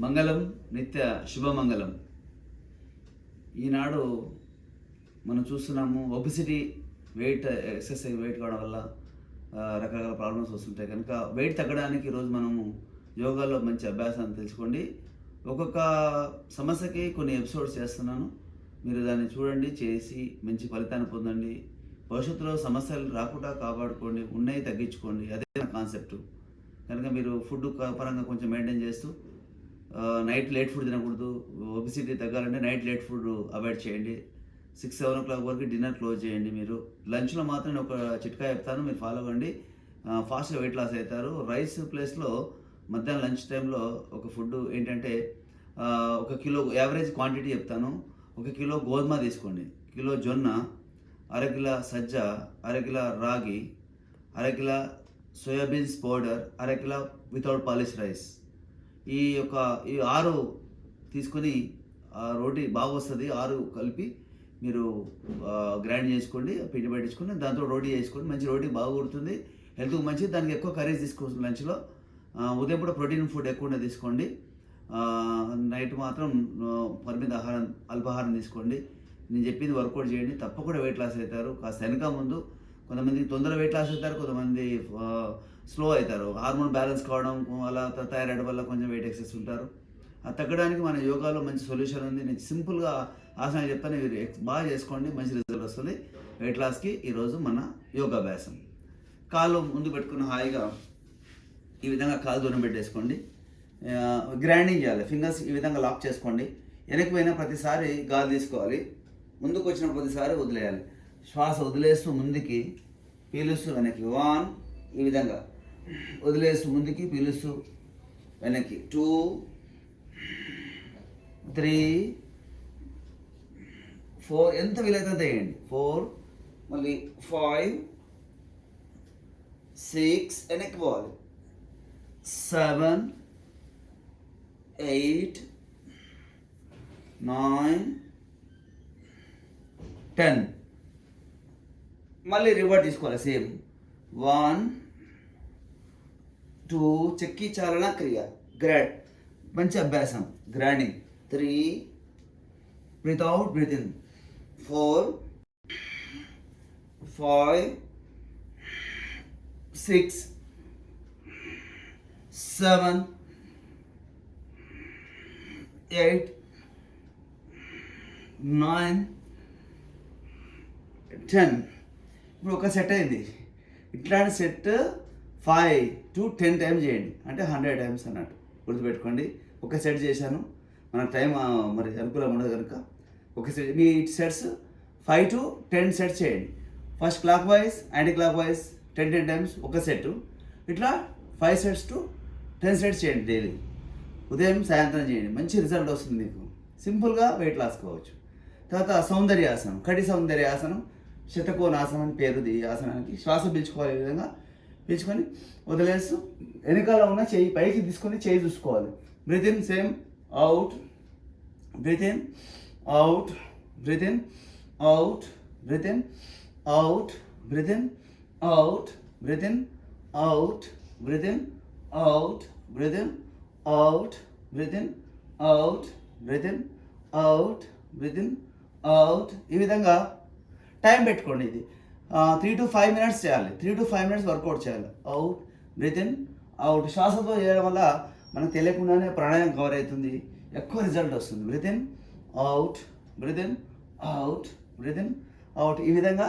మంగళం నిత్య శుభమంగళం. ఈనాడు మనం చూస్తున్నాము ఒబిసిటీ, ఎక్సెసివ్ వెయిట్ కావడం వల్ల రకరకాల ప్రాబ్లమ్స్ వస్తుంటాయి. కనుక వెయిట్ తగ్గడానికి ఈరోజు మనము యోగాలో మంచి అభ్యాసాన్ని తెలుసుకోండి. ఒక్కొక్క సమస్యకి కొన్ని ఎపిసోడ్స్ చేస్తున్నాను, మీరు దాన్ని చూడండి, చేసి మంచి ఫలితాన్ని పొందండి. భవిష్యత్తులో సమస్యలు రాకుండా కాపాడుకోండి, ఉన్నాయి తగ్గించుకోండి. అదే నా కాన్సెప్ట్. కనుక మీరు ఫుడ్ పరంగా కొంచెం మెయింటైన్ చేస్తూ నైట్ లేట్ ఫుడ్ తినకూడదు. ఒబిసిటీ తగ్గాలంటే నైట్ లేట్ ఫుడ్ అవాయిడ్ చేయండి. 6-7 o'clock వరకు డిన్నర్ క్లోజ్ చేయండి. మీరు లంచ్లో మాత్రం నేను ఒక చిట్కా చెప్తాను, మీరు ఫాలో అవ్వండి. ఫాస్ట్గా వెయిట్ లాస్ అవుతారు. రైస్ ప్లేస్లో మధ్యాహ్నం లంచ్ టైంలో ఒక ఫుడ్ ఏంటంటే 1 కిలో యావరేజ్ క్వాంటిటీ చెప్తాను. 1 కిలో గోధుమ తీసుకోండి, కిలో జొన్న, అరకిలో సజ్జ, అరకిలో రాగి, అరకిలో సోయాబీన్స్ పౌడర్, అరకిలో వితౌట్ పాలిష్ రైస్. ఈ 6 తీసుకొని రోటీ బాగా వస్తుంది. 6 కలిపి మీరు గ్రైండ్ చేసుకోండి, పిండి పట్టించుకొని దాంతో రోటీ చేసుకోండి. మంచి రోటీ బాగా కుడుతుంది, హెల్త్కి మంచిది. దానికి ఎక్కువ కర్రీస్ తీసుకోవచ్చు లంచ్లో. ఉదయం కూడా ప్రోటీన్ ఫుడ్ ఎక్కువగా తీసుకోండి. నైట్ మాత్రం పరిమిత ఆహారం, అల్పాహారం తీసుకోండి. నేను చెప్పింది వర్కౌట్ చేయండి, తప్పకుండా వెయిట్ లాస్ అవుతారు. కాస్త వెనక ముందు కొంతమంది తొందరగా వెయిట్ లాస్ అవుతారు, కొంతమంది స్లో అవుతారు. హార్మోన్ బ్యాలెన్స్ కావడం వల్ల, థైరాయిడ్ వల్ల కొంచెం వెయిట్ ఎక్సెస్ ఉంటారు. అది తగ్గడానికి మన యోగాలో మంచి సొల్యూషన్ ఉంది. నేను సింపుల్గా ఆసనాలు చెప్తాను, మీరు బాగా చేసుకోండి, మంచి రిజల్ట్ వస్తుంది వెయిట్ లాస్కి. ఈరోజు మన యోగాభ్యాసం. కాళ్ళు ముందు పెట్టుకున్న హాయిగా ఈ విధంగా కాలు దూరం పెట్టేసుకోండి. గ్రైండింగ్ చేయాలి, ఫింగర్స్ ఈ విధంగా లాక్ చేసుకోండి. వెనక్కి పోయిన ప్రతిసారి గాలి తీసుకోవాలి, ముందుకు వచ్చిన ప్రతిసారి వదిలేయాలి. శ్వాస వదిలేస్తూ ముందుకి, పీలుస్తూ వెనక్కి. 1, ఈ విధంగా వదిలేస్తూ ముందుకి, పీలుస్తూ వెనక్కి. 2, 3, 4, ఎంత వీలైతే అంత వేయండి. 4, మళ్ళీ 5, 6, వెనక్కి పోవాలి. 7, 8, 9, 10. మళ్ళీ రివర్ట్ తీసుకోవాలి. సేమ్ 1, 2, చెక్కి చాలన క్రియ, గ్రాడ్, మంచి అభ్యాసం, గ్రాండింగ్. 3, బ్రీత్ అవుట్, బ్రీత్ ఇన్. 4, 5, 6, 7, 8, 9, 10. ఇప్పుడు ఒక సెట్ అయింది. ఇట్లాంటి సెట్ 5 to 10 టైమ్స్ చేయండి, అంటే 100 టైమ్స్ అన్నట్టు గుర్తుపెట్టుకోండి. ఒక సెట్ చేశాను, మనకు టైం మరి అనుకూలంగా ఉండదు కనుక ఒక సెట్, మీ సెట్స్ 5 to 10 సెట్స్ చేయండి. First clockwise, anti clockwise 10 టైమ్స్ ఒక సెట్. ఇట్లా 5 sets to 10 sets చేయండి డైలీ. ఉదయం సాయంత్రం చేయండి, మంచి రిజల్ట్ వస్తుంది మీకు. సింపుల్గా వెయిట్ లాస్ కావచ్చు. తర్వాత సౌందర్యాసనం, కటి సౌందర్యాసనం, శతకోణాసనం అని పేరు ఈ ఆసనానికి. శ్వాస పీల్చుకోవాలి, ఈ విధంగా పీల్చుకొని వదిలేస్తూ వెనకాల ఉన్న చెయ్యి పైకి తీసుకొని చెయ్యి చూసుకోవాలి. Breath in, same, out, breath in, out, breath in, out, breath in, out, breath in, out, breath in, out, breath in, out, breath in, out, breath in, out, breath in, out, breath in, out. ఈ విధంగా time పెట్టుకోండి. ఇది 3 to 5 minutes చేయాలి. 3 to 5 minutes workout చేయాలి. Out, breath in, out. శ్వాసతో చేయడం వల్ల మనకు తెలియకుండానే ప్రాణాయామం కవర్ అవుతుంది, ఎక్కువ రిజల్ట్ వస్తుంది. Breath in, out, breath in, out, breath in, out. ఈ విధంగా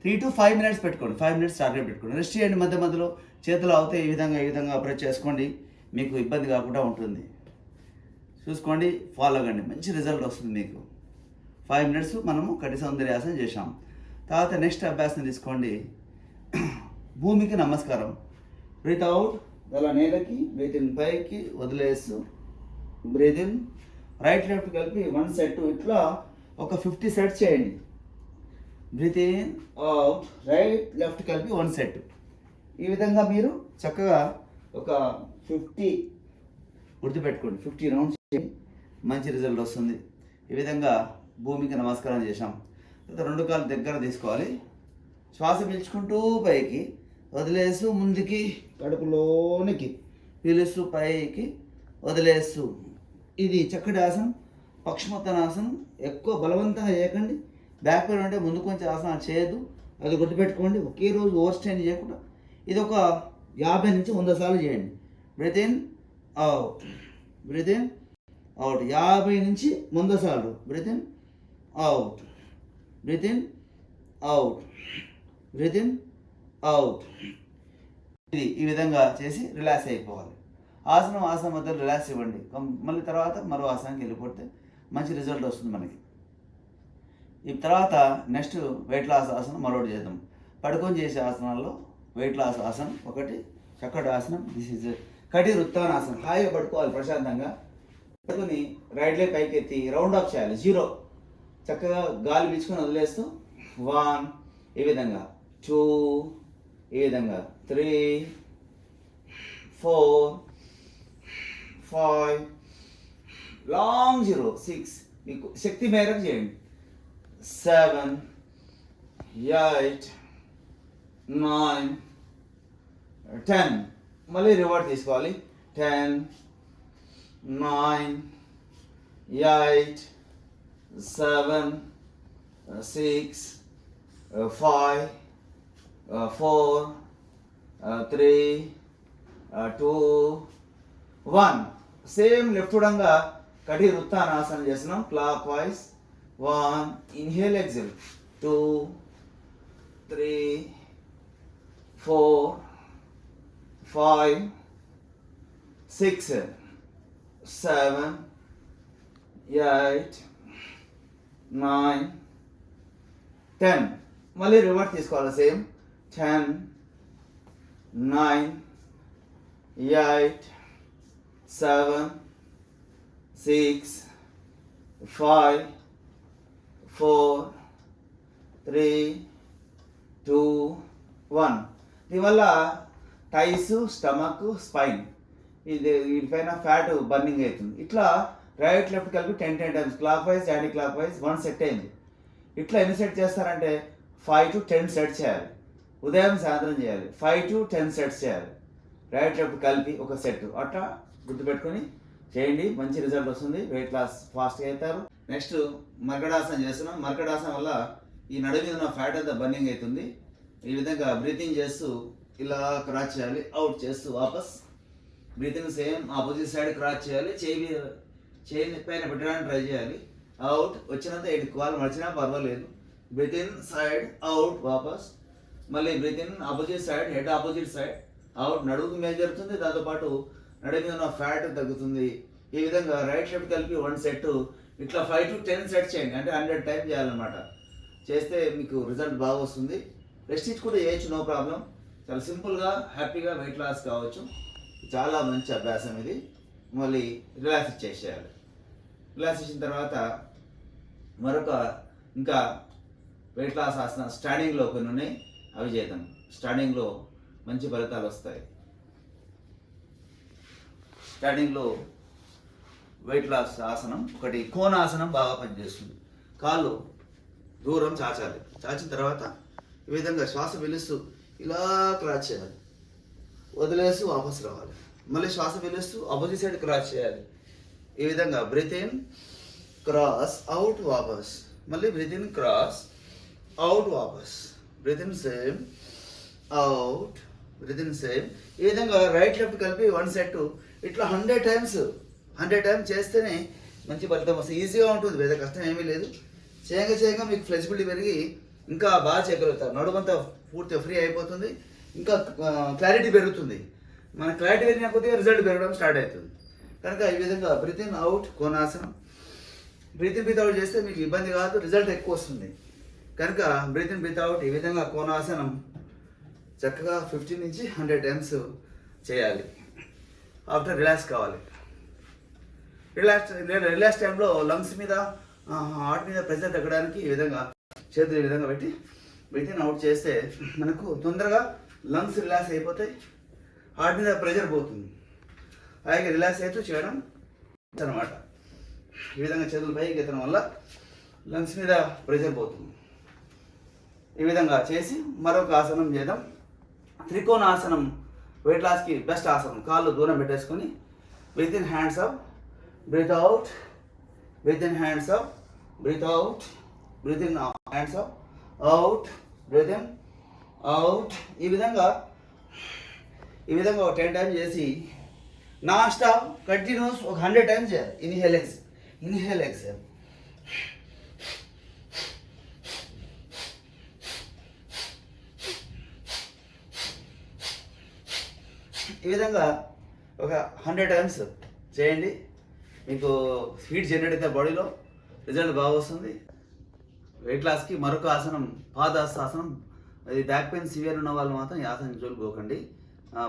3 to 5 minutes పెట్టుకోండి. 5 minutes టార్గెట్ పెట్టుకోండి. రెస్ట్ చేయండి మధ్య మధ్యలో. చేతులు అవుతే ఈ విధంగా అప్రోచ్ చేసుకోండి, మీకు ఇబ్బంది కాకుండా ఉంటుంది. చూసుకోండి, ఫాలో అవ్వండి, మంచి రిజల్ట్ వస్తుంది మీకు. 5 minutes మనము కటి సౌందర్యాసనం చేశాం. తర్వాత నెక్స్ట్ అభ్యాసం తీసుకోండి, భూమికి నమస్కారం. బ్రీత్ అవుట్, అలా నేలకి, బ్రీత్ ఇన్ పైకి వదిలేస్తూ, బ్రీత్ ఇన్, రైట్ లెఫ్ట్ కలిపి 1 set. ఇట్లా ఒక 50 sets చేయండి. Breath in, out, right left కలిపి 1 set. ఈ విధంగా మీరు చక్కగా ఒక 50 గుర్తుపెట్టుకోండి, 50 రౌండ్స్ చేయండి, మంచి రిజల్ట్ వస్తుంది. ఈ విధంగా భూమికి నమస్కారం చేశాం. తర్వాత 2 కాళ్ళు దగ్గర తీసుకోవాలి, శ్వాస పీల్చుకుంటూ పైకి, వదిలేస్తూ ముందుకి, కడుపులోనికి, పీలుస్తూ పైకి, వదిలేస్తూ. ఇది చక్కటి ఆసనం, పక్షిమోత్తానాసనం. ఎక్కువ బలవంతంగా చేయకండి. బ్యాక్ పెయిన్ అంటే ముందు కొంచెం ఆసనాలు చేయొద్దు, అది గుర్తుపెట్టుకోండి. ఒకే రోజు ఓవర్ స్ట్రెయిన్ చేయకుండా ఇది ఒక 50 నుంచి 100 సార్లు చేయండి. Breath in, out, breath in, out. 50 నుంచి 100 సార్లు. Breath in, out, breath in, out, breath in, out. ఇది ఈ విధంగా చేసి రిలాక్స్ అయిపోవాలి. ఆసనం మధ్యలో రిలాక్స్ ఇవ్వండి. మళ్ళీ తర్వాత మరో ఆసనానికి వెళ్ళిపోతే మంచి రిజల్ట్ వస్తుంది మనకి. ఈ తర్వాత నెక్స్ట్ వెయిట్ లాస్ ఆసనం మరొకటి చేద్దాం. పడుకొని చేసే ఆసనాల్లో వెయిట్ లాస్ ఆసనం ఒకటి, చక్కటి ఆసనం. దిస్ ఈజ్ కటి వృత్తానాసనం. హాయిగా పడుకోవాలి ప్రశాంతంగా. పడుకొని రైట్ లెగ్ పైకి ఎత్తి రౌండ్ ఆఫ్ చేయాలి. 0 చక్కగా గాలి పీల్చుకొని వదిలేస్తూ 1 ఈ విధంగా, 2 ఈ విధంగా, 3, 4, 5 లాంగ్ 0, 6 మీకు శక్తి మేరకు చేయండి. 7, 8, 9, 10 మళ్ళీ రివర్ట్ తీసుకోవాలి. 10, 9, 8, 7, 6, 5, 4, 3, 2, 1. సేమ్ లెఫ్ట్ ఉడంగా కటి వృత్తానాసనం చేస్తున్నాం. Clock wise. 1 inhale, exhale. 2, 3, 4, 5, 6, 7, 8, 9, 10 మళ్ళీ రివర్స్ తీసుకోవాలి. సేమ్ 10, 9, 8, 7, 6, 5, 4, 3, 2, 1. దీనివల్ల టైస్, స్టమక్, స్పైన్ వీటిపైన ఫ్యాట్ బర్నింగ్ అవుతుంది. ఇట్లా రైట్ లెఫ్ట్ కలిపి 10 times clock wise, anti clock wise 1 set అయింది. ఇట్లా ఎన్ని సెట్ చేస్తారంటే 5 to 10 సెట్స్ చేయాలి. ఉదయం సాయంత్రం చేయాలి. 5 to 10 సెట్స్ చేయాలి. రైట్ లెఫ్ట్ కలిపి ఒక సెట్. అట్లా గుర్తుపెట్టుకొని చేయండి, మంచి రిజల్ట్ వస్తుంది. వెయిట్ లాస్ ఫాస్ట్గా అవుతారు. నెక్స్ట్ మర్కడాసనం చేస్తున్నాం. మర్కడాసనం వల్ల ఈ నడుము మీద ఉన్న ఫ్యాట్ అంతా బర్నింగ్ అవుతుంది. ఈ విధంగా బ్రీతింగ్ చేస్తూ ఇలా క్రాచ్ చేయాలి. అవుట్ చేస్తూ వాపస్. బ్రీతింగ్ సేమ్ ఆపోజిట్ సైడ్ క్రాచ్ చేయాలి. చేయి పైన పెట్టడానికి ట్రై చేయాలి. అవుట్. వచ్చినంత 8 కాలు మడిచినా పర్వాలేదు. బ్రీత్ ఇన్, సైడ్, అవుట్, వాపస్. మళ్ళీ breath in, opposite side, head opposite side, out. నడుముకు మేలు జరుగుతుంది, దాంతోపాటు నడుము మీద ఉన్న ఫ్యాట్ తగ్గుతుంది. ఈ విధంగా రైట్ లెఫ్ట్ కలిపి 1 సెట్. ఇట్లా 5 to 10 సెట్స్ చేయండి. అంటే 100 టైం చేయాలన్నమాట. చేస్తే మీకు రిజల్ట్ బాగా వస్తుంది. రెస్టిచ్ కూడా చేయొచ్చు, నో ప్రాబ్లం. చాలా సింపుల్గా హ్యాపీగా వెయిట్ లాస్ కావచ్చు. చాలా మంచి అభ్యాసం ఇది. మళ్ళీ రిలాక్స్ చేసేయాలి. రిలాక్స్ చేసిన తర్వాత మరొక ఇంకా వెయిట్ లాస్ ఆసన స్టాండింగ్లో కొన్ని ఉన్నాయి, అవి చేద్దాం. స్టాండింగ్లో మంచి ఫలితాలు వస్తాయి. స్టాండింగ్లో వెయిట్ లాస్ ఆసనం ఒకటి, కోణాసనం బాగా పనిచేస్తుంది. కాళ్ళు దూరం చాచాలి. చాచిన తర్వాత ఈ విధంగా శ్వాస పీలుస్తూ ఇలా క్రాచ్ చేయాలి. వదిలేస్తూ వాపస్ రావాలి. మళ్ళీ శ్వాస పీలుస్తూ ఆపోజిట్ సైడ్ క్రాచ్ చేయాలి. ఈ విధంగా బ్రీత్ ఇన్, క్రాస్, అవుట్, వాపస్. మళ్ళీ బ్రీత్ ఇన్, క్రాస్, అవుట్, వాపస్. Breath in same, out, breath in same. ఈ విధంగా రైట్ లెఫ్ట్ కలిపి 1 సెట్. ఇట్లా 100 టైమ్స్ చేస్తేనే మంచి ఫలితం వస్తుంది. ఈజీగా ఉంటుంది, పెద్ద కష్టం ఏమీ లేదు. చేయగా మీకు ఫ్లెక్సిబిలిటీ పెరిగి ఇంకా బాగా చేయగలుగుతారు. నడుమంతా పూర్తిగా ఫ్రీ అయిపోతుంది. ఇంకా క్లారిటీ పెరుగుతుంది. మన క్లారిటీ పెరిగిన కొద్దిగా రిజల్ట్ పెరగడం స్టార్ట్ అవుతుంది. కనుక ఈ విధంగా బ్రీత్ ఇన్, అవుట్, కోణాసనం. బ్రీత్ ఇన్, బ్రీత్ అవుట్ చేస్తే మీకు ఇబ్బంది కాదు, రిజల్ట్ ఎక్కువ వస్తుంది. కనుక బ్రీత్ ఇన్, బ్రీత్ అవుట్ ఈ విధంగా కోణాసనం చక్కగా 50 నుంచి 100 టైమ్స్ చేయాలి. ఆఫ్టర్ రిలాక్స్ కావాలి. రిలాక్స్ టైంలో లంగ్స్ మీద, హార్ట్ మీద ప్రెషర్ తగ్గడానికి ఈ విధంగా చేతులు ఈ విధంగా పెట్టి బ్రీత్ ఇన్, అవుట్ చేస్తే మనకు తొందరగా లంగ్స్ రిలాక్స్ అయిపోతాయి, హార్ట్ మీద ప్రెషర్ పోతుంది. అలాగే రిలాక్స్ అవుతూ చేయడం అనమాట. ఈ విధంగా చేతులు పైకి ఎత్తడం వల్ల లంగ్స్ మీద ప్రెషర్ పోతుంది. ఈ విధంగా చేసి మరొక ఆసనం చేద్దాం. త్రికోణ ఆసనం వెయిట్ లాస్కి బెస్ట్ ఆసనం. కాళ్ళు దూరం పెట్టేసుకొని Breathe in, hands up, breathe out, breathe in, hands up, breathe out, breathe in, hands up, out, breathe in, out. ఈ విధంగా ఒక 10 టైమ్స్ చేసి నాన్ స్టాప్ కంటిన్యూస్ ఒక 100 టైమ్స్ చేయాలి. Inhale exhale. ఈ విధంగా ఒక 100 టైమ్స్ చేయండి. మీకు హీట్ జనరేట్ అయితే బాడీలో రిజల్ట్ బాగా వస్తుంది. వెయిట్ లాస్కి మరొక ఆసనం పాదాస్తాసనం. అది బ్యాక్ పెయిన్ సివియర్ ఉన్న వాళ్ళు మాత్రం ఈ ఆసనం జోలికి పోకండి.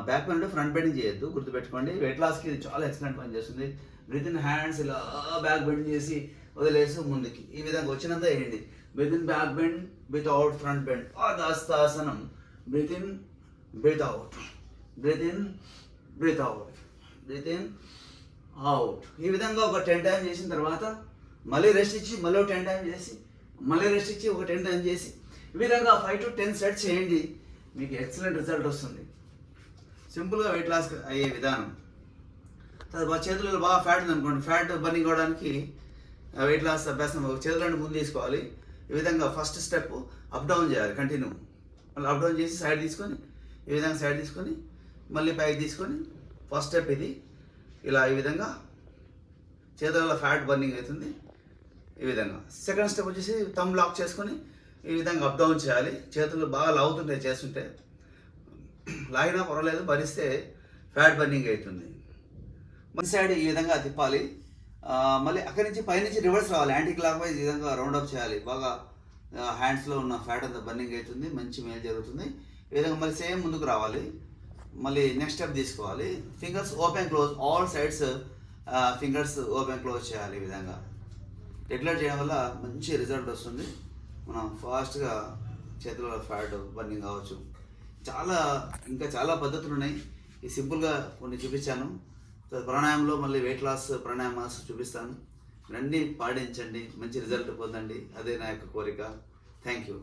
బ్యాక్ పెయిన్ అంటే ఫ్రంట్ బెండింగ్ చేయొద్దు, గుర్తుపెట్టుకోండి. వెయిట్ లాస్కి ఇది చాలా ఎక్సలెంట్ పని చేస్తుంది. బ్రీత్ ఇన్, హ్యాండ్స్ ఇలా బ్యాక్ బెండ్ చేసి వదిలేసి ముందుకి ఈ విధంగా వచ్చినంత వేయండి. Breath in, back bend, breath out, front bend. పాదాస్తాసనం. Breath in, breath out, breath in, breath out, breath in, out. ఈ విధంగా ఒక 10 టైమ్స్ చేసిన తర్వాత మళ్ళీ రెస్ట్ ఇచ్చి మళ్ళీ 10 టైమ్స్ చేసి మళ్ళీ రెస్ట్ ఇచ్చి ఒక 10 టైమ్స్ చేసి ఈ విధంగా 5 to 10 సెట్స్ చేయండి. మీకు ఎక్సలెంట్ రిజల్ట్ వస్తుంది. సింపుల్గా వెయిట్ లాస్ అయ్యే విధానం. తర్వాత చేతులలో బాగా ఫ్యాట్ ఉందనుకోండి, ఫ్యాట్ బర్నింగ్ అవ్వడానికి వెయిట్ లాస్ అభ్యాసం చేతులను ముందు తీసుకోవాలి. ఈ విధంగా ఫస్ట్ స్టెప్ అప్ డౌన్ చేయాలి కంటిన్యూ. మళ్ళీ అప్ డౌన్ చేసి సైడ్ తీసుకొని ఈ విధంగా సైడ్ తీసుకొని మళ్ళీ పైకి తీసుకొని ఫస్ట్ స్టెప్ ఇది. ఇలా ఈ విధంగా చేతులలో ఫ్యాట్ బర్నింగ్ అవుతుంది. ఈ విధంగా సెకండ్ స్టెప్ వచ్చేసి థంబ్ లాక్ చేసుకొని ఈ విధంగా అప్ డౌన్ చేయాలి. చేతులు బాగా లాగుతుంటాయి చేస్తుంటే, లాగినా పర్వాలేదు, భరిస్తే ఫ్యాట్ బర్నింగ్ అవుతుంది. మన సైడ్ ఈ విధంగా తిప్పాలి. మళ్ళీ అక్కడి నుంచి పైనుంచి రివర్స్ రావాలి, యాంటీ క్లాక్ వైజ్ ఈ విధంగా రౌండ్ అప్ చేయాలి. బాగా హ్యాండ్స్లో ఉన్న ఫ్యాట్ అంతా బర్నింగ్ అవుతుంది, మంచి మేలు జరుగుతుంది. ఈ విధంగా మళ్ళీ సేమ్ ముందుకు రావాలి. మళ్ళీ నెక్స్ట్ స్టెప్ తీసుకోవాలి. Fingers open close, all sides fingers open close చేయాలి. ఈ విధంగా రెగ్యులర్ చేయడం వల్ల మంచి రిజల్ట్ వస్తుంది. మనం ఫాస్ట్గా చేతిలో ఫ్యాట్ బర్నింగ్ కావచ్చు. ఇంకా చాలా పద్ధతులు ఉన్నాయి. ఈ సింపుల్గా కొన్ని చూపించాను. ప్రాణాయామంలో మళ్ళీ వెయిట్ లాస్ ప్రాణాయామాస్ చూపిస్తాను. అన్నీ పాటించండి, మంచి రిజల్ట్ పొందండి. అదే నా యొక్క కోరిక. Thank you.